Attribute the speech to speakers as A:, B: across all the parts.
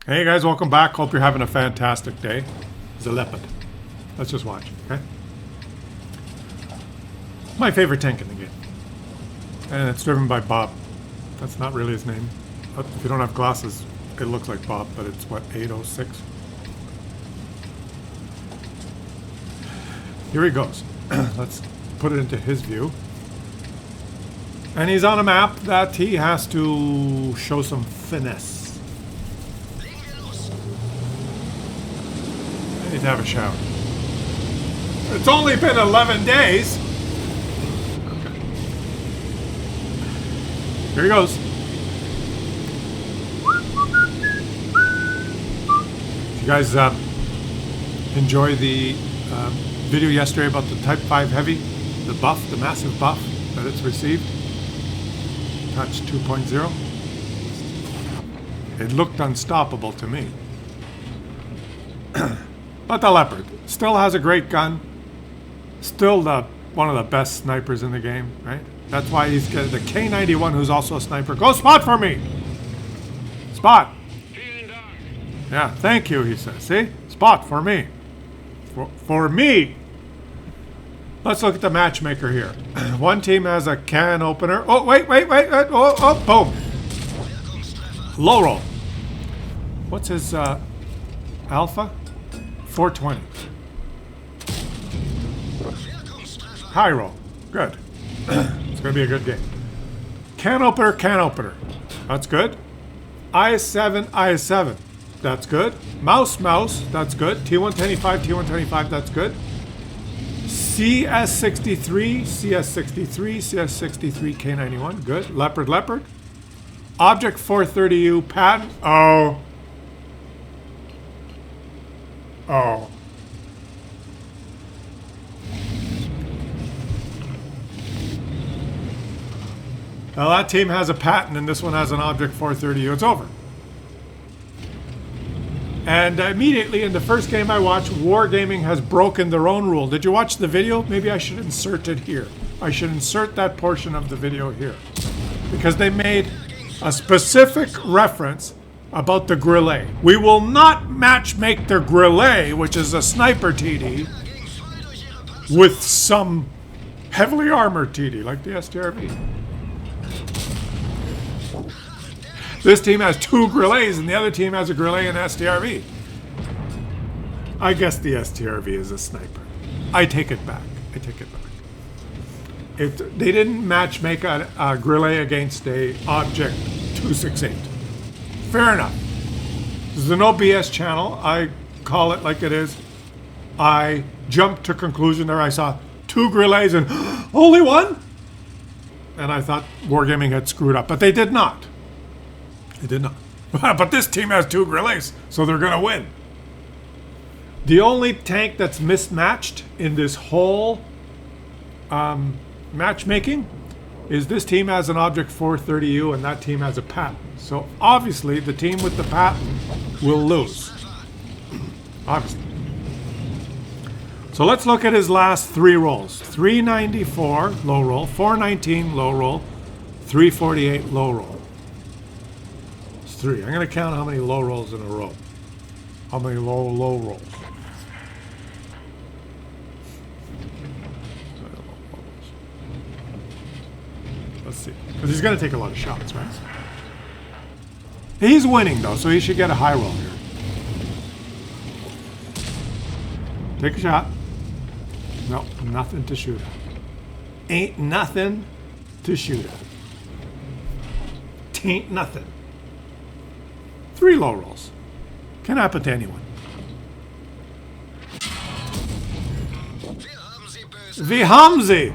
A: Hey guys, welcome back. Hope you're having a fantastic day. It's a leopard. Let's just watch, okay? My favorite tank in the game. And it's driven by Bob. That's not really his name. But if you don't have glasses, it looks like Bob, but it's what, 806? Here he goes. Let's put it into his view. And he's on a map that he has to show some finesse. I need to have a shower. It's only been 11 days. Okay. Here he goes. If you guys enjoy the video yesterday about the Type 5 Heavy, the buff, the massive buff that it's received, Touch 2.0, it looked unstoppable to me. But the Leopard still has a great gun. Still one of the best snipers in the game, right? That's why he's got the K91, who's also a sniper. Go spot for me! Spot! Yeah, thank you, he says. See? Spot for me. For me! Let's look at the matchmaker here. One team has a can opener. Oh, wait. Oh, boom. Low roll. What's his alpha? 420. High roll. Good. It's going to be a good game. Can opener. That's good. IS7. That's good. Mouse. That's good. T125. That's good. CS63. K91. Good. Leopard. Object 430U. Patent. Oh. Well, that team has a patent and this one has an Object 430U. It's over. And immediately in the first game I watched, Wargaming has broken their own rule. Did you watch the video? Maybe I should insert it here. I should insert that portion of the video here. Because they made a specific reference about the Grillet. We will not matchmake the Grillet, which is a sniper TD, with some heavily armored TD, like the STRV. This team has two Grillets, and the other team has a Grillet and STRV. I guess the STRV is a sniper. I take it back. They didn't matchmake a Grillet against a Object 268. Fair enough. This is an OBS channel. I call it like it is. I jumped to conclusion there. I saw two Grillets and only one? And I thought Wargaming had screwed up, but they did not. They did not. But this team has two Grillets, so they're going to win. The only tank that's mismatched in this whole matchmaking is this team has an Object 430U and that team has a patent. So obviously the team with the patent will lose. Obviously. So let's look at his last three rolls. 394 low roll, 419 low roll, 348 low roll. It's three. I'm going to count how many low rolls in a row. How many low rolls. Let's see. Because he's going to take a lot of shots, right? He's winning, though, so he should get a high roll here. Take a shot. No, nothing to shoot at. Ain't nothing to shoot at. Tain't nothing. Three low rolls. Can happen to anyone. Wie haben Sie?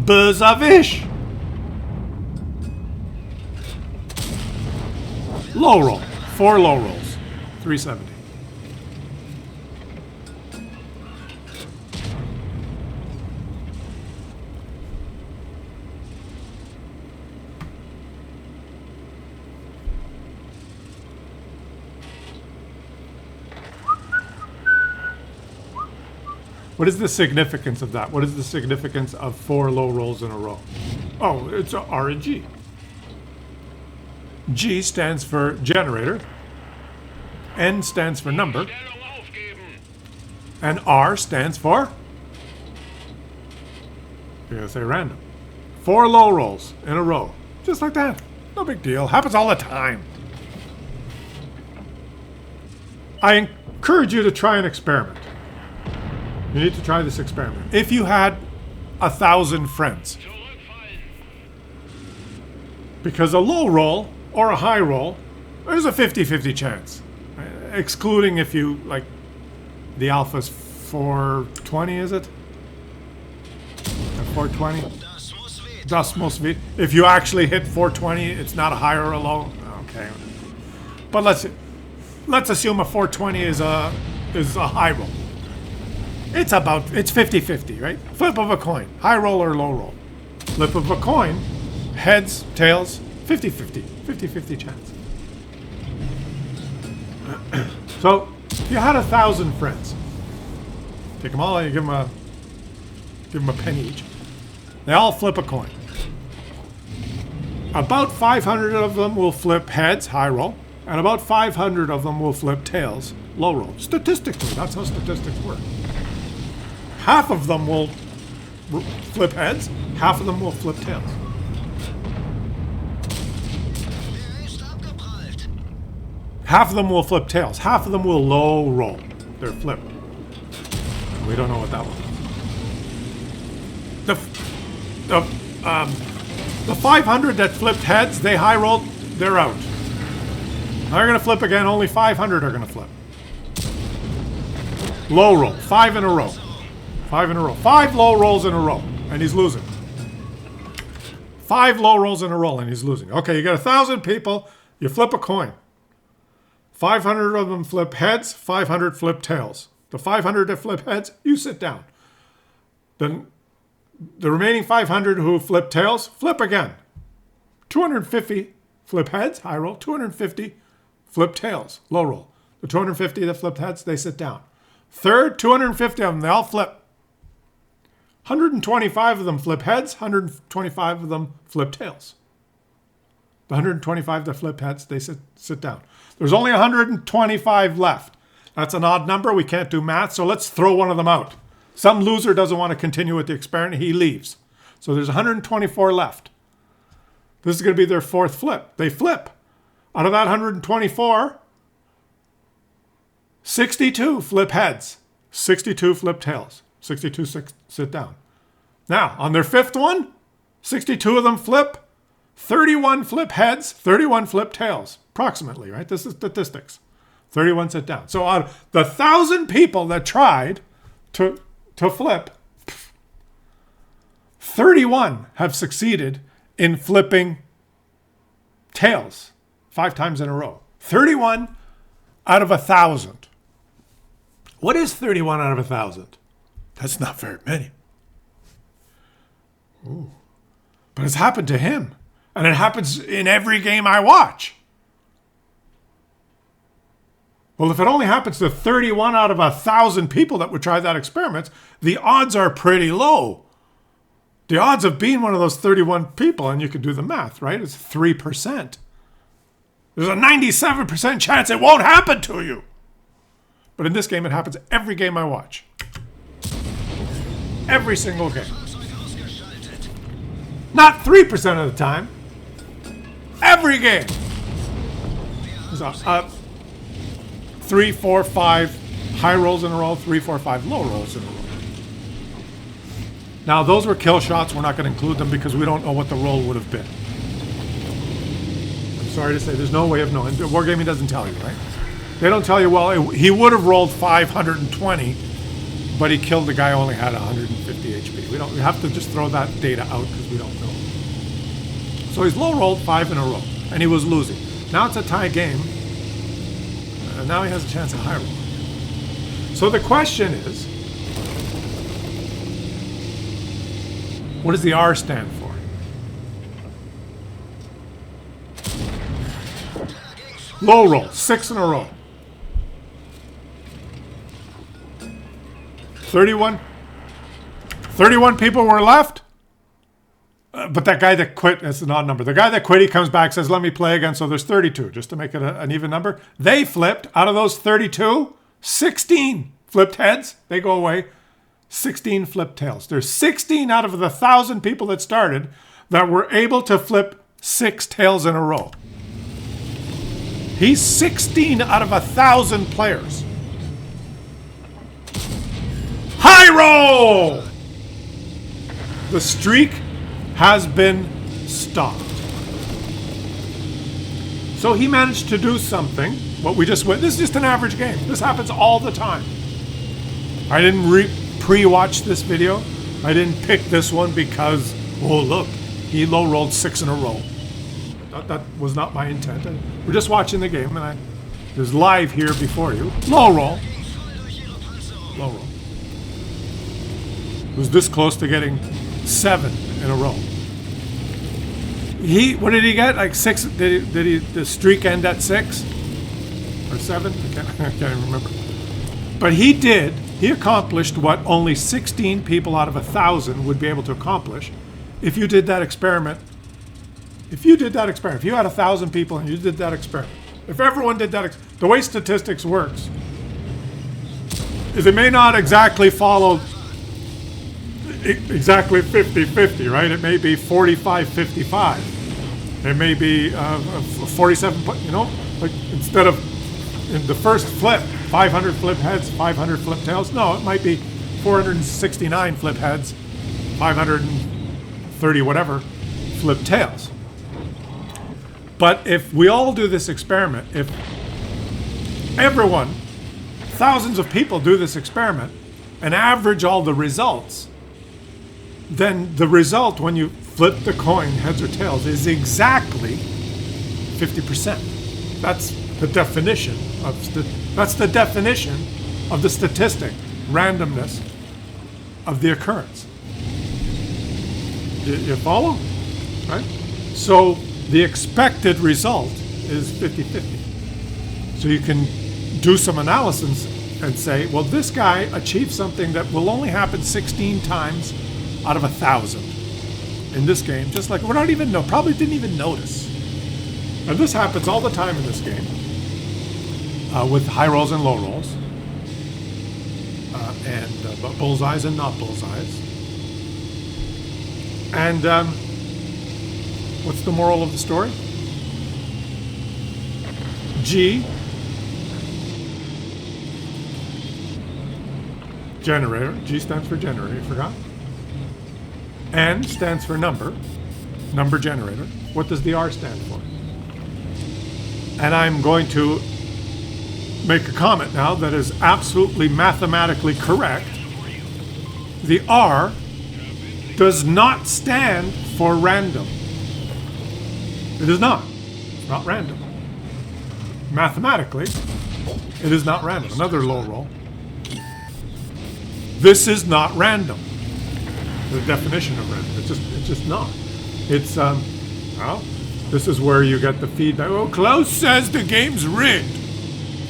A: Böser Wisch. Low roll. Four low rolls. 370. What is the significance of that? What is the significance of four low rolls in a row? Oh, it's a R and G. G stands for generator. N stands for number. And R stands for? You're going to say random. 4 low rolls in a row. Just like that. No big deal. Happens all the time. I encourage you to try an experiment. You need to try this experiment. If you had 1,000 friends. Because a low roll or a high roll, there's a 50-50 chance. Excluding if you, like, the alpha's 420, is it? 420? Das muss weh. If you actually hit 420, it's not a high or a low. Okay. But let's assume a 420 is a high roll. It's 50-50, right? Flip of a coin. High roll or low roll. Flip of a coin, heads, tails, 50-50. 50-50 chance. So, if you had 1,000 friends, take them all and you give them a penny each. They all flip a coin. About 500 of them will flip heads, high roll, and about 500 of them will flip tails, low roll. Statistically, that's how statistics work. Half of them will flip heads, half of them will flip tails. Half of them will flip tails, half of them will low roll their flip. We don't know what that one is. The 500 that flipped heads, they high rolled, they're out. They're going to flip again, only 500 are going to flip. Low roll, 5 in a row. 5 in a row. 5 low rolls in a row, and he's losing. 5 low rolls in a row, and he's losing. Okay, you got 1,000 people, you flip a coin. 500 of them flip heads, 500 flip tails. The 500 that flip heads, you sit down. Then the remaining 500 who flip tails, flip again. 250 flip heads, high roll. 250 flip tails, low roll. The 250 that flip heads, they sit down. Third, 250 of them, they all flip. 125 of them flip heads, 125 of them flip tails. The 125 that flip heads, they sit down. There's only 125 left. That's an odd number. We can't do math, so let's throw one of them out. Some loser doesn't want to continue with the experiment. He leaves. So there's 124 left. This is going to be their 4th flip. They flip. Out of that 124, 62 flip heads. 62 flip tails. 62 sit down. Now, on their 5th one, 62 of them flip. 31 flip heads. 31 flip tails. Approximately, right? This is statistics. 31 sit down. So out of the 1,000 people that tried to flip, 31 have succeeded in flipping tails 5 times in a row. 31 out of 1,000. What is 31 out of 1,000? That's not very many. Ooh. But it's happened to him. And it happens in every game I watch. Well, if it only happens to 31 out of 1,000 people that would try that experiment, the odds are pretty low. The odds of being one of those 31 people, and you can do the math, right? It's 3%. There's a 97% chance it won't happen to you. But in this game, it happens every game I watch. Every single game. Not 3% of the time. Every game. There's 3, 4, 5 high rolls in a row, 3, 4, 5 low rolls in a row. Now, those were kill shots. We're not going to include them because we don't know what the roll would have been. I'm sorry to say, there's no way of knowing. Wargaming doesn't tell you, right? They don't tell you, well, he would have rolled 520, but he killed the guy who only had 150 HP. We have to just throw that data out because we don't know. So he's low rolled 5 in a row, and he was losing. Now it's a tie game, and now he has a chance at high roll. So the question is, what does the R stand for? Low roll, 6 in a row. 31 people were left. But that guy that quit, that's an odd number. The guy that quit, he comes back, says, let me play again. So there's 32, just to make it an even number. They flipped, out of those 32, 16 flipped heads. They go away. 16 flipped tails. There's 16 out of the 1,000 people that started that were able to flip 6 tails in a row. He's 16 out of 1,000 players. High roll! The streak has been stopped. So he managed to do something. What we just went. This is just an average game. This happens all the time. I didn't pre-watch this video. I didn't pick this one because, oh look, he low rolled 6 in a row. That was not my intent. We're just watching the game, and it was live here before you. Low roll. Low roll. It was this close to getting 7 in a row. What did he get? Like 6? Did he the streak end at 6 or 7? I can't even remember. But he accomplished what only 16 people out of 1,000 would be able to accomplish if you did that experiment. If you had 1,000 people and you did that experiment, if everyone did that, the way statistics works is it may not exactly follow exactly 50-50, right? It may be 45-55. It may be 47, like instead of in the first flip, 500 flip heads, 500 flip tails. No, it might be 469 flip heads, 530 whatever flip tails. But if we all do this experiment, if everyone, thousands of people do this experiment and average all the results, then the result when you flip the coin, heads or tails, is exactly 50%. That's the definition of the statistic, randomness of the occurrence. You follow? Right? So the expected result is 50-50. So you can do some analysis and say, well, this guy achieved something that will only happen 16 times out of 1,000 in this game, just like probably didn't even notice. And this happens all the time in this game with high rolls and low rolls, and bullseyes and not bullseyes. And what's the moral of the story? G, generator. G stands for generator, you forgot? N stands for number generator. What does the R stand for? And I'm going to make a comment now that is absolutely mathematically correct. The R does not stand for random. It is not. It's not random. Mathematically, it is not random. Another low roll. This is not random. The definition of random. It's just not. It's well, this is where you get the feedback. Oh, Claus says the game's rigged.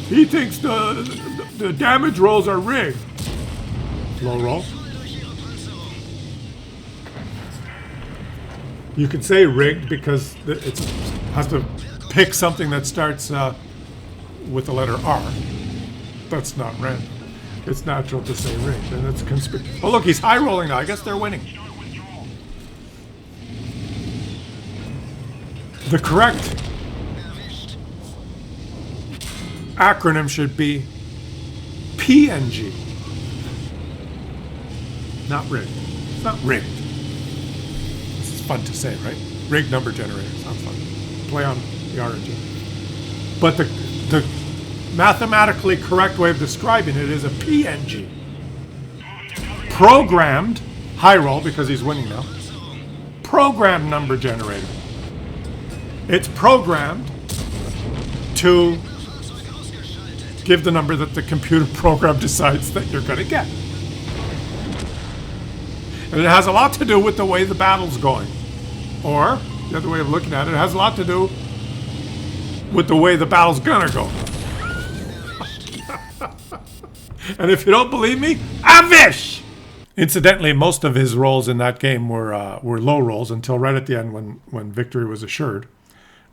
A: He thinks the damage rolls are rigged. Low roll. You could say rigged because it has to pick something that starts with the letter R. That's not random. It's natural to say rigged, and it's conspicuous. Oh, look, he's high rolling now. I guess they're winning. The correct acronym should be PNG. Not rigged. It's not rigged. This is fun to say, right? Rigged number generator. Sounds fun. Play on the origin. But the mathematically correct way of describing it is a PNG. Programmed, high roll because he's winning now, programmed number generator. It's programmed to give the number that the computer program decides that you're going to get. And it has a lot to do with the way the battle's going. Or, the other way of looking at it, it has a lot to do with the way the battle's going to go. And if you don't believe me, Avish! Incidentally, most of his rolls in that game were low rolls until right at the end when victory was assured.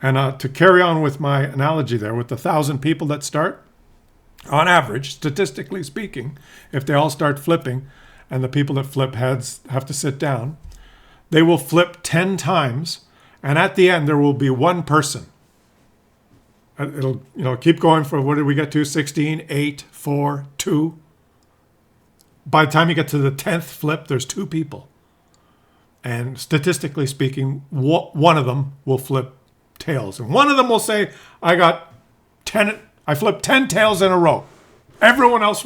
A: And to carry on with my analogy there, with the 1,000 people that start, on average, statistically speaking, if they all start flipping and the people that flip heads have to sit down, they will flip 10 times, and at the end there will be one person. It'll keep going for, what did we get to? 16, 8, 4, 2. By the time you get to the 10th flip, there's 2 people. And statistically speaking, one of them will flip tails. And one of them will say, I flipped 10 tails in a row. Everyone else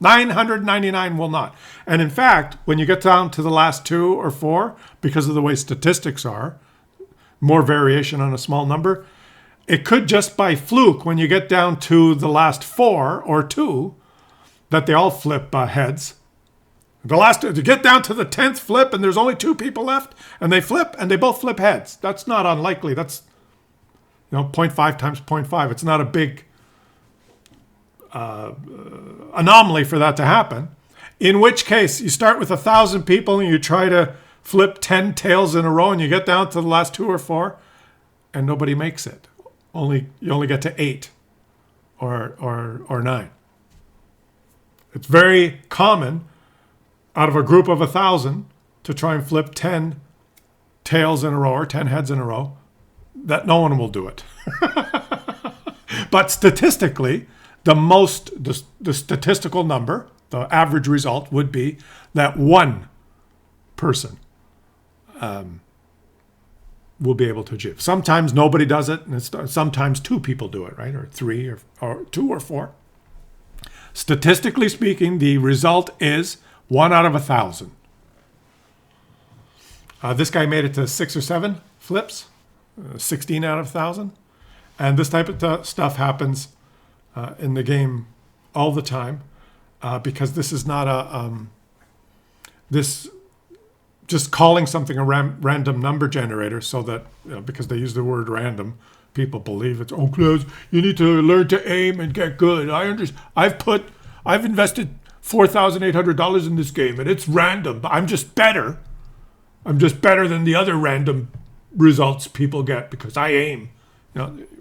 A: 999 will not. And in fact, when you get down to the last 2 or 4, because of the way statistics are, more variation on a small number, it could just by fluke, when you get down to the last 4 or 2, that they all flip heads. To get down to the 10th flip and there's only 2 people left, and they flip and they both flip heads. That's not unlikely. That's 0.5 times 0.5. It's not a big anomaly for that to happen. In which case, you start with 1,000 people and you try to flip 10 tails in a row, and you get down to the last 2 or 4, and nobody makes it. You only get to 8 or 9. It's very common out of a group of 1,000 to try and flip 10 tails in a row or 10 heads in a row, that no one will do it. But statistically, the statistical number, the average result would be that one person will be able to achieve. Sometimes nobody does it, and sometimes 2 people do it, right? Or 3 or 2 or 4. Statistically speaking, the result is 1 out of 1,000. This guy made it to 6 or 7 flips, 16 out of 1,000. And this type of stuff happens in the game all the time, because this is not this just calling something a random number generator, so that because they use the word random, people believe it's, oh, Claus, you need to learn to aim and get good. I understand. I've invested $4,800 in this game, and it's random. I'm just better. I'm just better than the other random results people get because I aim.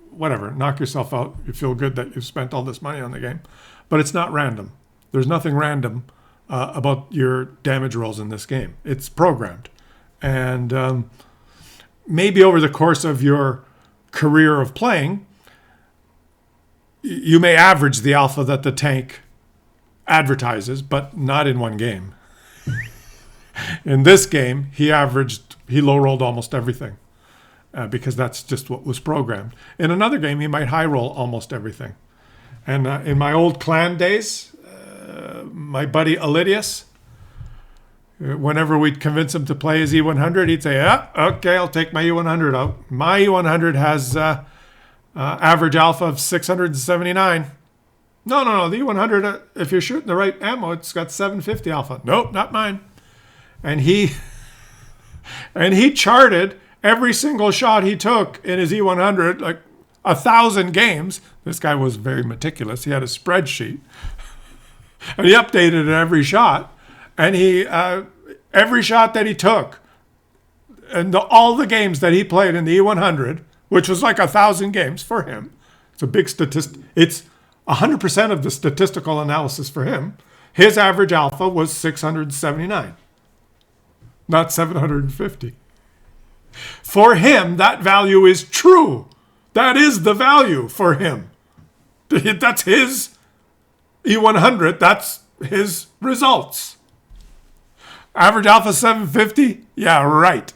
A: Whatever. Knock yourself out. You feel good that you've spent all this money on the game, but it's not random. There's nothing random about your damage rolls in this game. It's programmed, and maybe over the course of your career of playing, you may average the alpha that the tank advertises, but not in one game. In this game, he low rolled almost everything because that's just what was programmed. In another game, he might high roll almost everything. And in my old clan days, my buddy Elidius, whenever we'd convince him to play his E100, he'd say, okay, I'll take my E100 out. My E100 has average alpha of 679. No, the E100, if you're shooting the right ammo, it's got 750 alpha. Nope, not mine. And he charted every single shot he took in his E100, like 1,000 games. This guy was very meticulous. He had a spreadsheet. And he updated every shot. And every shot that he took, and all the games that he played in the E100, which was like 1,000 games for him. It's a big statistic. It's 100% of the statistical analysis for him. His average alpha was 679, not 750. For him, that value is true. That is the value for him. That's his E100. That's his results. Average alpha 750? Yeah, right.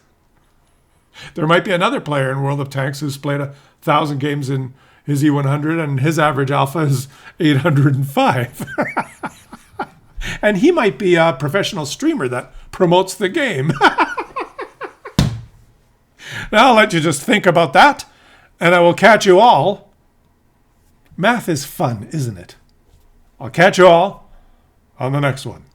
A: There might be another player in World of Tanks who's played 1,000 games in his E100 and his average alpha is 805. And he might be a professional streamer that promotes the game. Now I'll let you just think about that, and I will catch you all. Math is fun, isn't it? I'll catch you all on the next one.